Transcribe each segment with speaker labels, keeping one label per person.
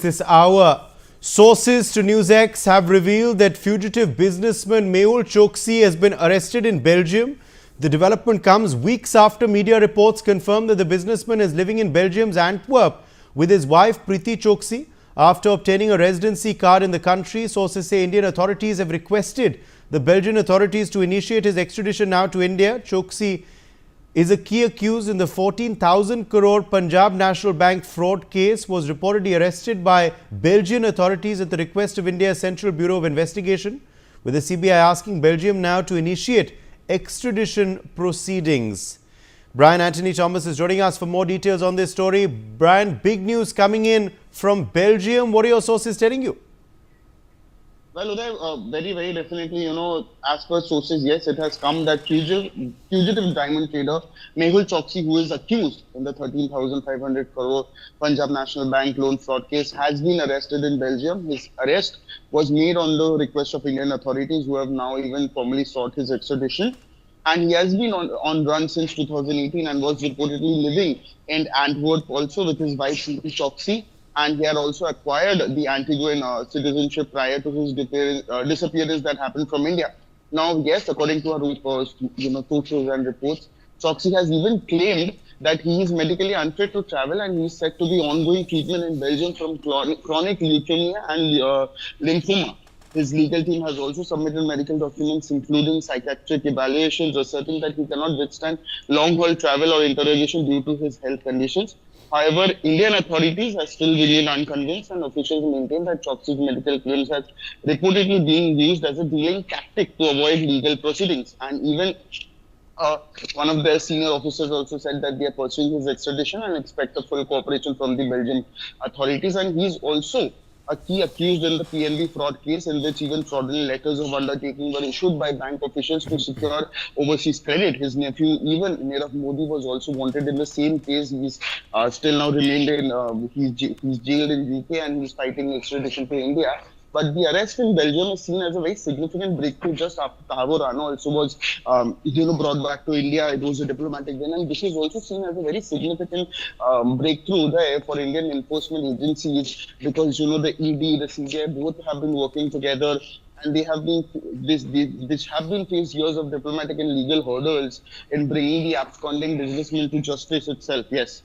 Speaker 1: This hour, sources to NewsX have revealed that fugitive businessman Mehul Choksi has been arrested in Belgium. The development comes weeks after media reports confirm that the businessman is living in Belgium's Antwerp with his wife Preeti Choksi. After obtaining a residency card in the country, sources say Indian authorities have requested the Belgian authorities to initiate his extradition now to India. Choksi is a key accused in the 14,000 crore Punjab National Bank fraud case, was reportedly arrested by Belgian authorities at the request of India's Central Bureau of Investigation, with the CBI asking Belgium now to initiate extradition proceedings. Brian Anthony Thomas is joining us for more details on this story. Brian, big news coming in from Belgium. What are your sources telling you?
Speaker 2: Well, Uday, very definitely, as per sources, yes, it has come that fugitive diamond trader Mehul Choksi, who is accused in the 13,500 crore Punjab National Bank loan fraud case, has been arrested in Belgium. His arrest was made on the request of Indian authorities, who have now even formally sought his extradition. And he has been on run since 2018 and was reportedly living in Antwerp also with his wife Mehul Choksi. And he had also acquired the Antiguan citizenship prior to his disappearance that happened from India. Now, yes, according to our sources and reports, Choksi has even claimed that he is medically unfit to travel and he is said to be ongoing treatment in Belgium from chronic leukemia and lymphoma. His legal team has also submitted medical documents, including psychiatric evaluations, asserting that he cannot withstand long-haul travel or interrogation due to his health conditions. However, Indian authorities are still remain unconvinced, and officials maintain that Choksi's medical claims have reportedly been used as a delaying tactic to avoid legal proceedings. And even one of their senior officers also said that they are pursuing his extradition and expect a full cooperation from the Belgian authorities. And he's also a key accused in the PNB fraud case, in which even fraudulent letters of undertaking were issued by bank officials to secure overseas credit. His nephew, even Nirav Modi, was also wanted in the same case. He's still now remained in, he's jailed in UK and he's fighting extradition to India. But the arrest in Belgium is seen as a very significant breakthrough just after Tahabo Rana also was, brought back to India. It was a diplomatic win, and this is also seen as a very significant breakthrough there for Indian enforcement agencies because the ED, the CBI, both have been working together. And they have been have been faced years of diplomatic and legal hurdles in bringing the absconding businessman to justice itself. Yes.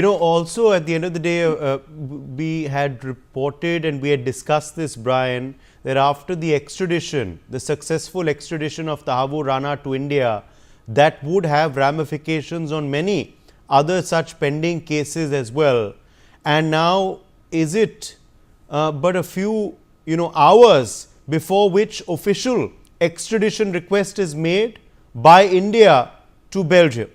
Speaker 1: Also at the end of the day, we had reported and we had discussed this, Brian, that after the extradition, the successful extradition of Tahabo Rana to India, that would have ramifications on many other such pending cases as well. And now, is it but a few, hours before which official extradition request is made by India to Belgium?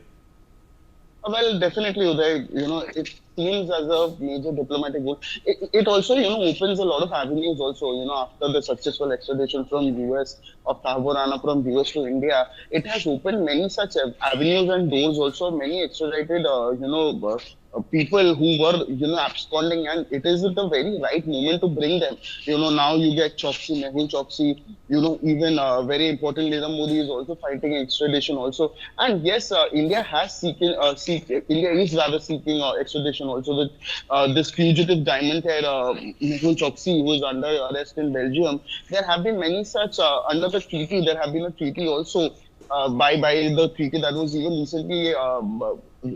Speaker 2: Well, definitely, Uday. It seems as a major diplomatic goal. It also, opens a lot of avenues also, after the successful extradition from US of Tahabo Rana from US to India. It has opened many such avenues and doors also, many extradited, people who were, absconding, and it is the very right moment to bring them. Now you get Choksi, Mehul Choksi, even very importantly, Nirav Modi is also fighting extradition also. And yes, India is rather seeking extradition also with this fugitive diamond head, Mehul Choksi, who is under arrest in Belgium. There have been many such, under the treaty, there have been a treaty also by the treaty that was even recently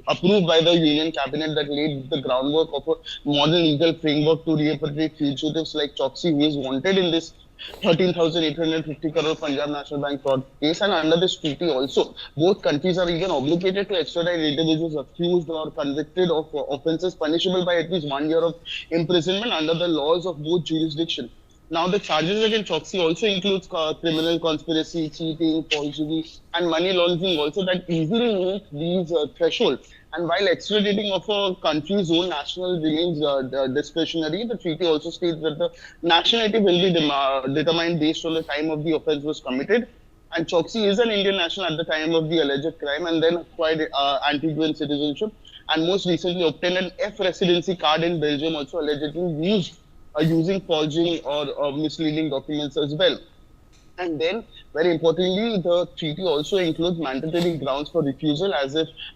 Speaker 2: approved by the Union Cabinet that laid the groundwork of a modern legal framework to repatriate fugitives like Choksi, who is wanted in this 13,850 crore Punjab National Bank fraud case. And under this treaty also, both countries are even obligated to extradite individuals accused or convicted of offences punishable by at least 1 year of imprisonment under the laws of both jurisdictions. Now, the charges against Choksi also includes criminal conspiracy, cheating, forgery, and money laundering also that easily meet these thresholds. And while extraditing of a country's own national remains discretionary, the treaty also states that the nationality will be determined based on the time of the offence was committed. And Choksi is an Indian national at the time of the alleged crime and then acquired Antiguan citizenship and most recently obtained an F residency card in Belgium, also allegedly using forging or misleading documents as well. And then, very importantly, the treaty also includes mandatory grounds for refusal,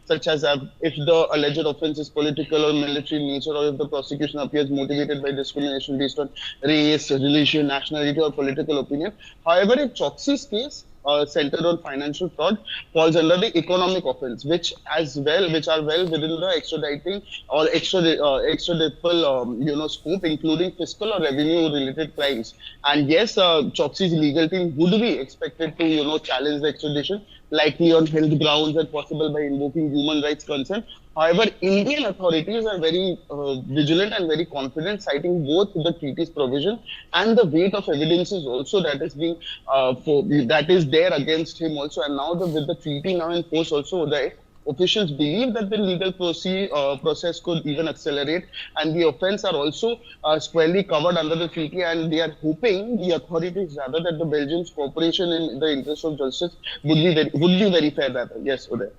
Speaker 2: such as if the alleged offence is political or military in nature, or if the prosecution appears motivated by discrimination based on race, religion, nationality, or political opinion. However, in Choksi's case, centered on financial fraud, falls under the economic offence, which are well within the extraditing or extraditable scope, including fiscal or revenue related crimes. And yes, Choksi's legal team would be expected to challenge the extradition, likely on health grounds and possible by invoking human rights concern. However, Indian authorities are very vigilant and very confident, citing both the treaty's provision and the weight of evidences also that is there against him also. And now with the treaty now in force also, the officials believe that the legal process could even accelerate, and the offence are also squarely covered under the treaty. And they are hoping, the authorities rather, that the Belgium's cooperation in the interest of justice would be very fair. Rather, yes, Uday.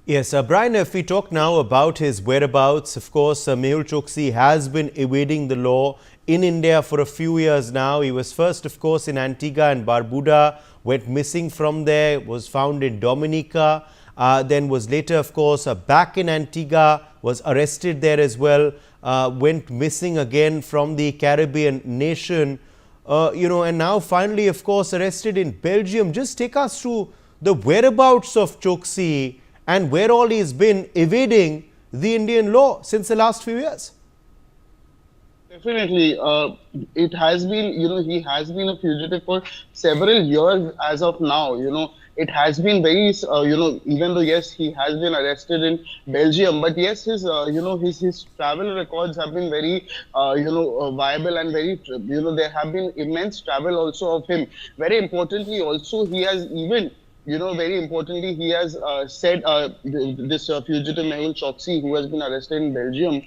Speaker 1: Yes, Brian, if we talk now about his whereabouts, of course, Mehul Choksi has been evading the law in India for a few years now. He was first, of course, in Antigua and Barbuda, went missing from there, was found in Dominica, then was later, of course, back in Antigua, was arrested there as well, went missing again from the Caribbean nation, and now finally, of course, arrested in Belgium. Just take us through the whereabouts of Choksi and where all he's been evading the Indian law since the last few years.
Speaker 2: Definitely, it has been, he has been a fugitive for several years as of now. It has been very, even though yes, he has been arrested in Belgium, but yes, his travel records have been very, viable and very, there have been immense travel also of him. Very importantly, also he has even very importantly, he has said this fugitive Mehul Choksi, who has been arrested in Belgium,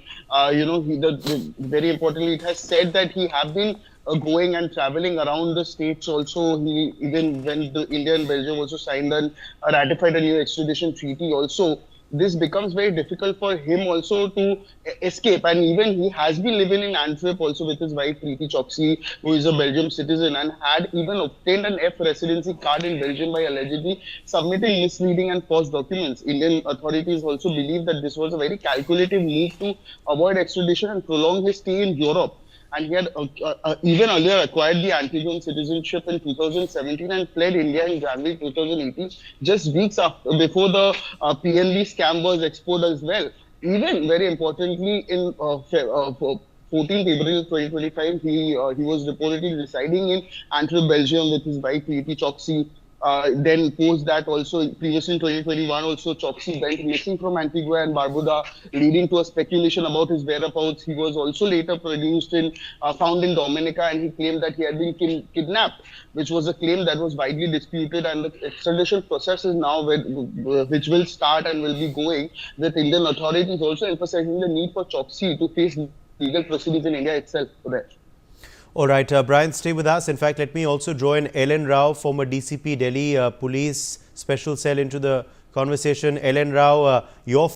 Speaker 2: very importantly, it has said that he have been going and traveling around the states also. Even when the India and Belgium also signed and ratified a new extradition treaty also, this becomes very difficult for him also to escape. And even he has been living in Antwerp also with his wife Preeti Choksi, who is a Belgium citizen, and had even obtained an F residency card in Belgium by allegedly submitting misleading and false documents. Indian authorities also believe that this was a very calculative move to avoid extradition and prolong his stay in Europe. And he had even earlier acquired the Antiguan citizenship in 2017 and fled India in January 2018, just weeks before the PNB scam was exposed as well. Even very importantly, in 14th April 2025, he was reportedly residing in Antwerp, Belgium with his wife Preeti Choksi. Then post that also, previously in 2021 also, Choksi went missing from Antigua and Barbuda, leading to a speculation about his whereabouts. He was also later found in Dominica, and he claimed that he had been kidnapped, which was a claim that was widely disputed. And the extradition process is now which will start and will be going, with Indian authorities also emphasizing the need for Choksi to face legal proceedings in India itself.
Speaker 1: All right, Brian, stay with us. In fact, let me also join Ellen Rao, former DCP Delhi Police Special Cell, into the conversation. Ellen Rao, your